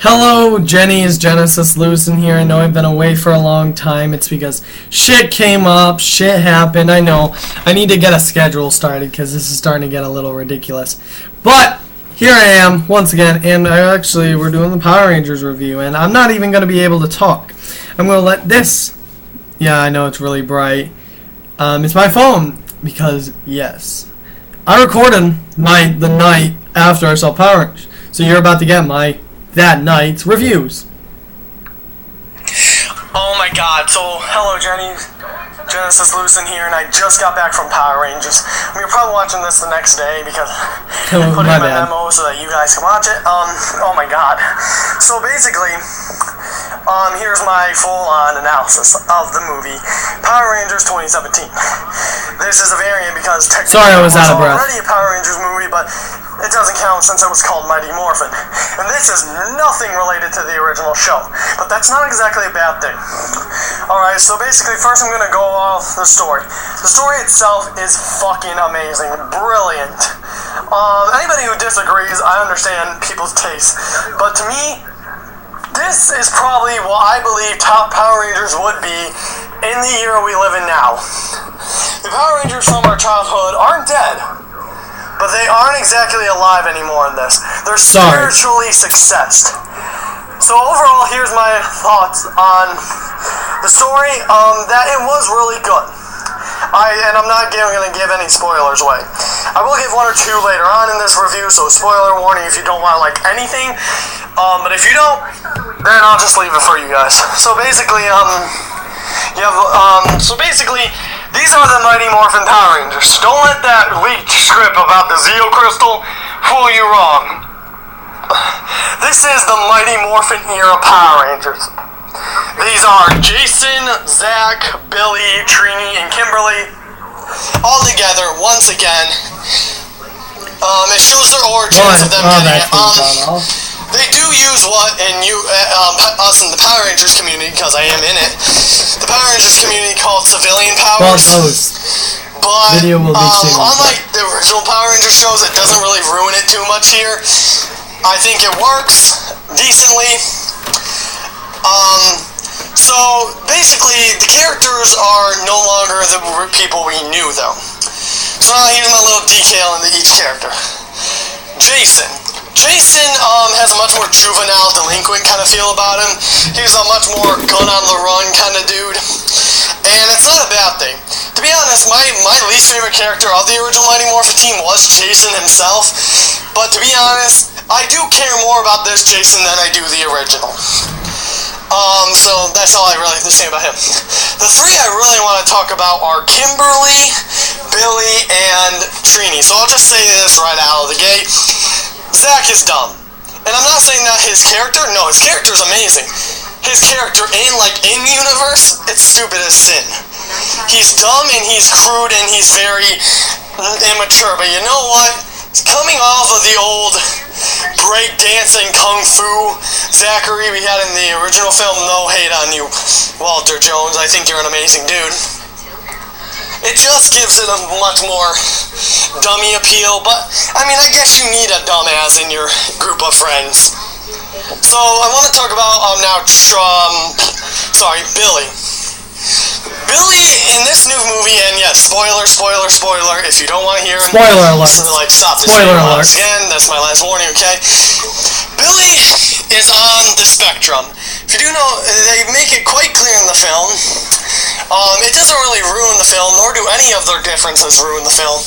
Hello, Genesis, Lewison here. I know I've been away for a long time. It's because shit came up, shit happened. I know. I need to get a schedule started because this is starting to get a little ridiculous. But here I am once again, and we're doing the Power Rangers review, and I'm not even going to be able to talk. I'm going to let this. Yeah, I know it's really bright. It's my phone because yes, I recorded the night after I saw Power Rangers, so you're about to get that night's reviews. Oh my god, so hello Genesis Lewison here, and I just got back from Power Rangers. You're probably watching this the next day because I put in my memo so that you guys can watch it. Oh my god. So basically, here's my full-on analysis of the movie Power Rangers 2017. This is a variant because technically I was out of breath. Already a Power Rangers movie, but it doesn't count since it was called Mighty Morphin. And this is nothing related to the original show. But that's not exactly a bad thing. Alright, so basically first I'm going to go off the story. The story itself is fucking amazing. Brilliant. Anybody who disagrees, I understand people's tastes. But to me, this is probably what I believe top Power Rangers would be in the era we live in now. The Power Rangers from our childhood aren't dead, but they aren't exactly alive anymore in this. They're spiritually successed. So overall, here's my thoughts on the story, that it was really good. I'm not going to give any spoilers away. I will give one or two later on in this review, so spoiler warning if you don't want to like anything. But if you don't, then I'll just leave it for you guys. So basically, these are the Mighty Morphin Power Rangers. Don't let that leaked script about the Zeo Crystal fool you wrong. This is the Mighty Morphin era Power Rangers. These are Jason, Zach, Billy, Trini, and Kimberly. All together, once again. It shows their origins of them getting it. They do use what us in the Power Rangers community, because I am in it, the Power Rangers community called civilian powers. But unlike the original Power Rangers shows, it doesn't really ruin it too much here. I think it works decently. So basically, the characters are no longer the people we knew, though. So now here's my little detail into each character. Jason has a much more juvenile, delinquent kind of feel about him. He's a much more gun-on-the-run kind of dude. And it's not a bad thing. To be honest, my least favorite character of the original Mighty Morphin team was Jason himself. But to be honest, I do care more about this Jason than I do the original. So that's all I really have to say about him. The three I really want to talk about are Kimberly, Billy, and Trini. So I'll just say this right out of the gate. Zach is dumb. And I'm not saying that his character is amazing. His character in universe, it's stupid as sin. He's dumb and he's crude and he's very immature. But you know what? Coming off of the old break-dancing kung fu Zachary we had in the original film, no hate on you, Walter Jones. I think you're an amazing dude. It just gives it a much more dummy appeal, but I mean, I guess you need a dumbass in your group of friends. So I want to talk about Billy. Billy in this new movie, and yes, spoiler, if you don't want to hear him, spoiler alert. So stop this video once again, that's my last warning, okay? Billy is on the spectrum. If you do know, they make it quite clear in the film. It doesn't really ruin the film, nor do any of their differences ruin the film.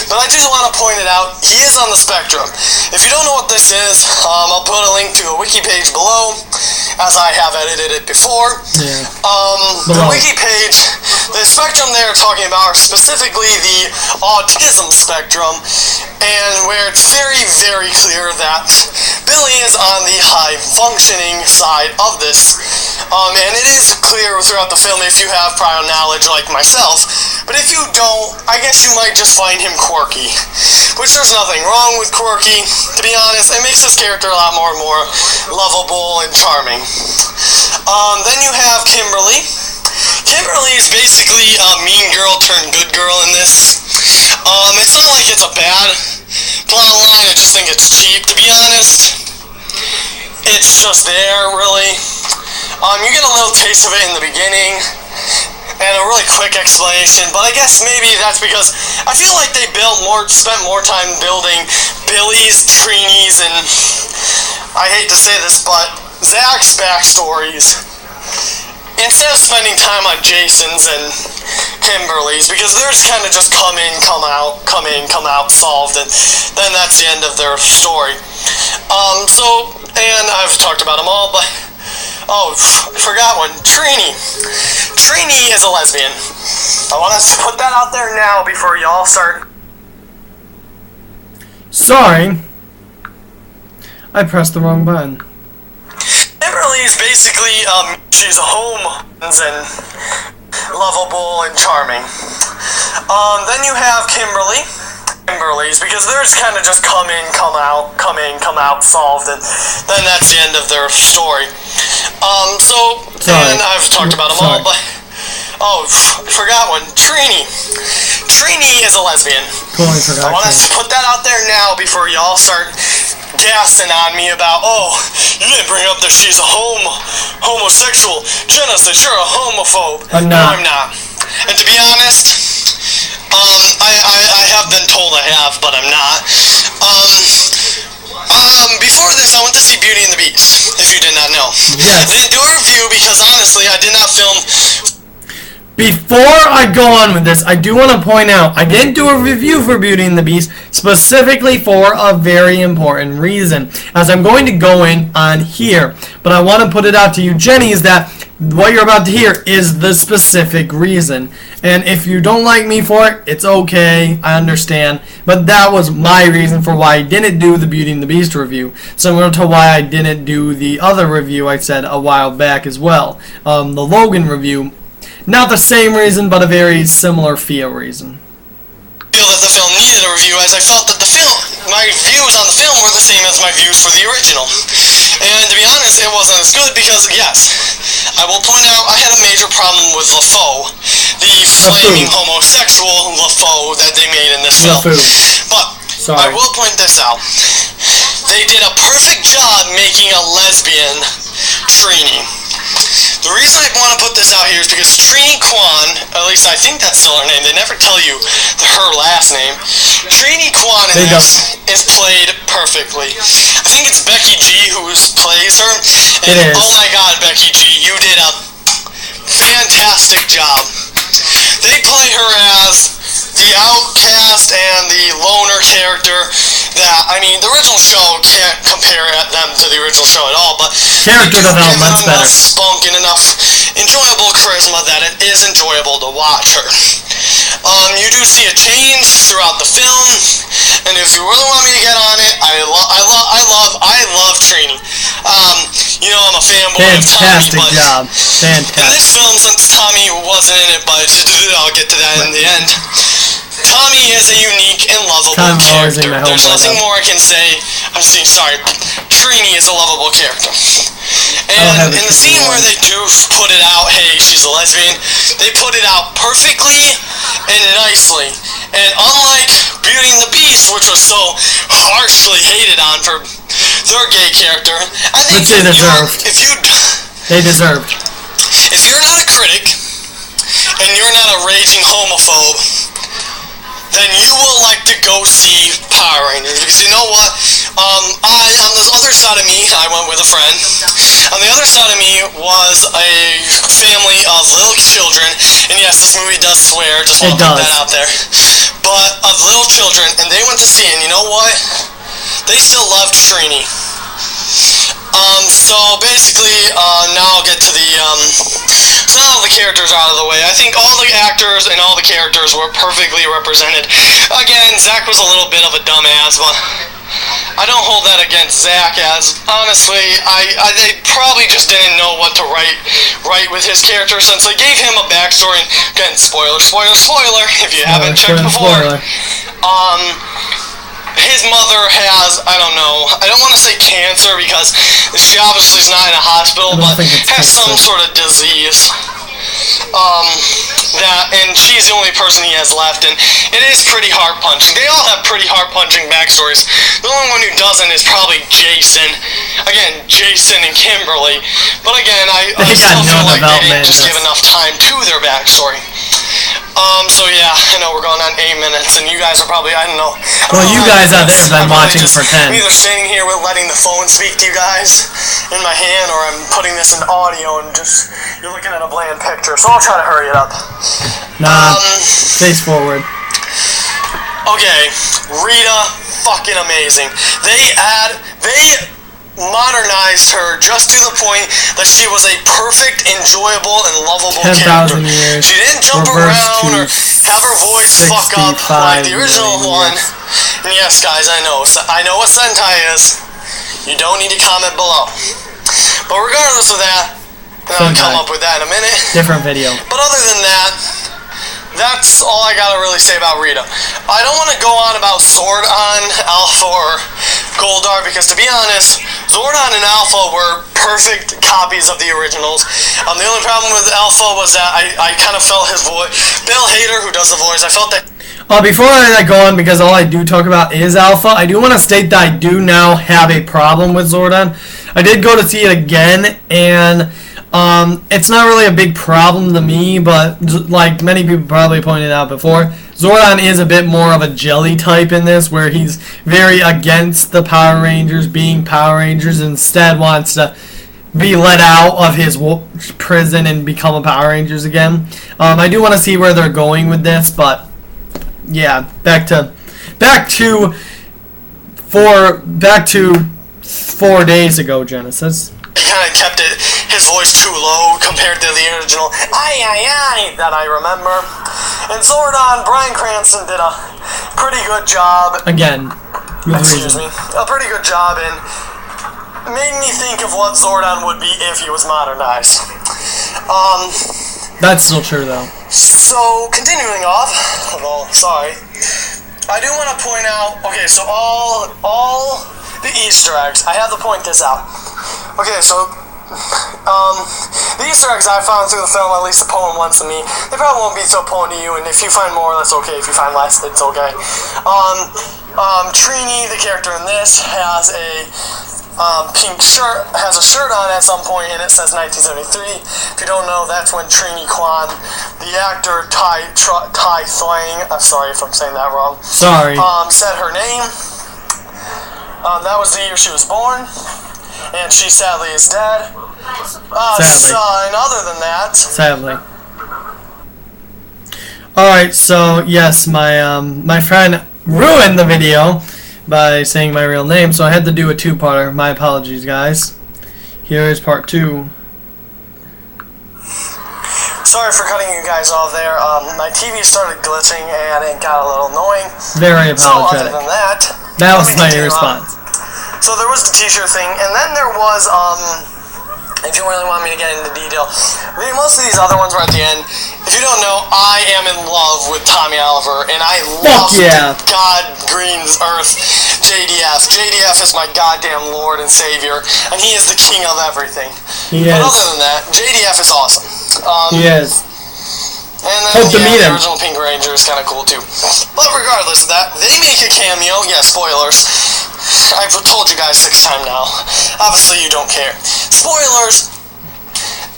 But I do want to point it out, he is on the spectrum. If you don't know what this is, I'll put a link to a wiki page below, as I have edited it before. Yeah. The wiki page, the spectrum they're talking about are specifically the autism spectrum, and where it's very, very clear that Billy is on the high-functioning side of this. And it is clear throughout the film if you have prior knowledge like myself, but if you don't, I guess you might just find him quirky. Which there's nothing wrong with quirky, to be honest. It makes his character a lot more lovable and charming. Then you have Kimberly. Kimberly is basically a mean girl turned good girl in this. It's not like it's a bad plot line, I just think it's cheap, to be honest. it's just there, really. You get a little taste of it in the beginning, and a really quick explanation, but I guess maybe that's because I feel like they spent more time building Billy's, Trini's, and I hate to say this, but Zach's backstories, instead of spending time on Jason's and Kimberly's, because they're just kind of just come in, come out, solved, and then that's the end of their story. And I've talked about them all, but oh, I forgot one. Trini. Trini is a lesbian. I want to put that out there now before y'all start. Sorry. I pressed the wrong button. Kimberly is basically, she's a home and lovable and charming. Then you have Kimberly's, because they're just kind of just come in, come out, solved, and then that's the end of their story. And I've talked about them all, but oh, I forgot one. Trini. Trini is a lesbian. Totally forgot. I want to put that out there now before y'all start gassing on me about, oh, you didn't bring up that she's a homosexual. Genesis, you're a homophobe. I'm No, not. I'm not. And to be honest, I have been told I have, but I'm not. Before this, I went to see Beauty and the Beast, if you did not know. Yes. I didn't do a review because, honestly, I did not film. Before I go on with this, I do want to point out, I didn't do a review for Beauty and the Beast specifically for a very important reason, as I'm going to go in on here. But I want to put it out to you, Jenny, is that what you're about to hear is the specific reason. And if you don't like me for it, it's okay, I understand. But that was my reason for why I didn't do the Beauty and the Beast review. Similar to why I didn't do the other review I said a while back as well. The Logan review. Not the same reason, but a very similar feel reason. Feel that the film needed a review, as I felt that my views on the film were the same as my views for the original. And to be honest, it wasn't as good because, yes, I will point out I had a major problem with LaFoe, the flaming homosexual LaFoe that they made in this film. But I will point this out. They did a perfect job making a lesbian Trini. The reason I want to put this out here is because Trini Kwan, at least I think that's still her name, they never tell you her last name. Trini Kwan in this is played perfectly. I think it's Becky G who plays her. And it is. Oh my god, Becky G, you did a fantastic job. They play her as the outcast and the loner character that, I mean, the original show can't compare them to the original show at all, but character development's better. Enough spunk and enough enjoyable charisma that it is enjoyable to watch her. You do see a change throughout the film, and if you really want me to get on it, I love Trini. You know, I'm a fanboy of Tommy, but job. Fantastic. in this film, since Tommy wasn't in it, but I'll get to that in the end. Tommy is a unique and lovable character. There's nothing more I can say. Trini is a lovable character. And in the scene where they do put it out, hey, she's a lesbian, they put it out perfectly and nicely. And unlike Beauty and the Beast, which was so harshly hated on for their gay character, I think they deserved. They deserved. If you're not a critic and you're not a raging homophobe, then you will like to go see Power Rangers, because you know what? On the other side of me, I went with a friend. On the other side of me was a family of little children, and yes, this movie does swear, just want to put that out there. But of little children, and they went to see, and you know what? They still loved Trini. So basically, now I'll get to the, so now the characters out of the way. I think all the actors and all the characters were perfectly represented. Again, Zach was a little bit of a dumbass, but I don't hold that against Zach, as honestly, they probably just didn't know what to write with his character, since they gave him a backstory. Again, spoiler, if you haven't checked before. His mother has, I don't know, I don't want to say cancer because she obviously is not in a hospital, but has some sort of disease. And she's the only person he has left, and it is pretty heart-punching. They all have pretty heart-punching backstories. The only one who doesn't is probably Jason. Again, Jason and Kimberly. But again, I still feel like they didn't just give enough time to their backstory. So yeah, I know we're going on 8 minutes, and you guys are probably, I don't know. Well, you guys out there have been watching for 10. I'm either standing here with letting the phone speak to you guys in my hand, or I'm putting this in audio and just, you're looking at a bland picture, so I'll try to hurry it up. Nah, face forward. Okay, Rita, fucking amazing. They modernized her just to the point that she was a perfect, enjoyable, and lovable character. Years, she didn't jump around or have her voice fuck up like the original one. And yes, guys, I know what Sentai is. You don't need to comment below. But regardless of that, and I'll come up with that in a minute. Different video. But other than that, that's all I gotta really say about Rita. I don't want to go on about Zordon, Alpha, or Goldar, because to be honest, Zordon and Alpha were perfect copies of the originals. The only problem with Alpha was that I kind of felt his voice. Bill Hader, who does the voice, I felt that... Before I go on, because all I do talk about is Alpha, I do want to state that I do now have a problem with Zordon. I did go to see it again, and... it's not really a big problem to me, but like many people probably pointed out before, Zordon is a bit more of a jelly type in this, where he's very against the Power Rangers being Power Rangers, and instead wants to be let out of his prison and become a Power Rangers again. I do want to see where they're going with this, but yeah, back to 4 days ago, Genesis. He kind of kept his voice too low compared to the original "ay" that I remember. And Zordon, Bryan Cranston did a pretty good job. Again, excuse me, a pretty good job, and made me think of what Zordon would be if he was modernized. That's still true, though. So, continuing off, well, sorry, I do want to point out, okay, so all the Easter eggs, I have to point this out. Okay, so, the Easter eggs I found through the film, at least the poem ones to me, they probably won't be so potent to you, and if you find more, that's okay. If you find less, it's okay. Trini, the character in this, has a pink shirt, has a shirt on at some point, and it says 1973. If you don't know, that's when Trini Kwan, the actor Tai Thwang, I'm sorry if I'm saying that wrong. Sorry. Said her name. That was the year she was born, and she sadly is dead. Sadly. And other than that, sadly. Alright, so yes, my friend ruined the video by saying my real name, so I had to do a two-parter. My apologies, guys. Here is part 2. Sorry for cutting you guys off there. My TV started glitching and it got a little annoying. Very apologetic. So other than that was my response. So there was the t-shirt thing, and then there was, if you really want me to get into detail, most of these other ones were at the end. If you don't know, I am in love with Tommy Oliver, and I love God Green's Earth JDF. JDF is my goddamn Lord and Savior, and he is the king of everything. But other than that, JDF is awesome. He is. And then the original Pink Ranger is kind of cool too. But regardless of that, they make a cameo. Yeah, spoilers. I've told you guys 6 times now. Obviously you don't care. Spoilers.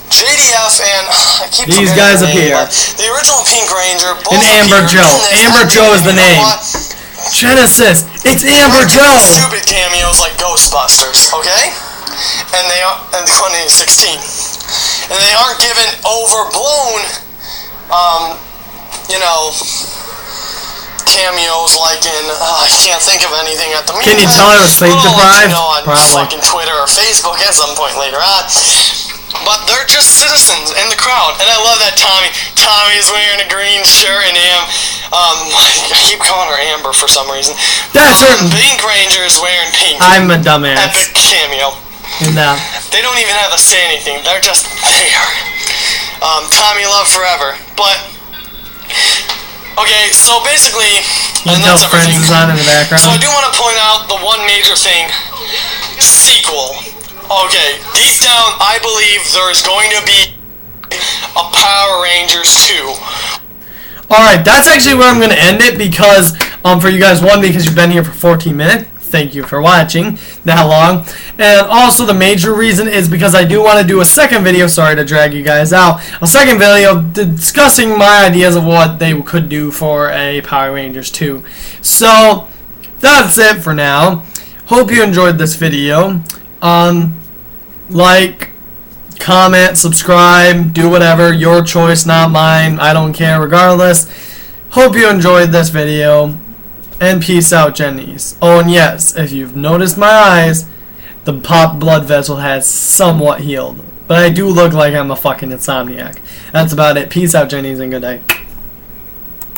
JDF and I keep these guys appear. The original Pink Ranger. Both and Amber Joe. Amber Joe is the name. Genesis. It's Amber Joe. Stupid cameos like Ghostbusters. Okay. And they are in 2016. And they aren't given overblown. You know, cameos like in, I can't think of anything at the moment. Can you tell I was sleep deprived? You know, on Probably. fucking Twitter or Facebook at some point later on. But they're just citizens in the crowd, and I love that Tommy's wearing a green shirt, and I keep calling her Amber for some reason. That's certain. Pink Ranger is wearing pink. I'm a dumbass. Epic cameo. No. They don't even have to say anything. They're just there. Tommy Love forever. But okay, so basically, and that's everything. On in the background. So I do want to point out the one major thing: sequel. Okay, deep down, I believe there is going to be a Power Rangers 2. Alright, that's actually where I'm going to end it because, for you guys, one, because you've been here for 14 minutes. Thank you for watching that long. And also the major reason is because I do want to do a second video, sorry to drag you guys out, a second video discussing my ideas of what they could do for a Power Rangers 2. So, that's it for now. Hope you enjoyed this video. Like, comment, subscribe, do whatever, your choice, not mine, I don't care regardless. Hope you enjoyed this video, and peace out, Jennies. Oh, and yes, if you've noticed my eyes, the popped blood vessel has somewhat healed, but I do look like I'm a fucking insomniac. That's about it. Peace out, Jennies, and good day.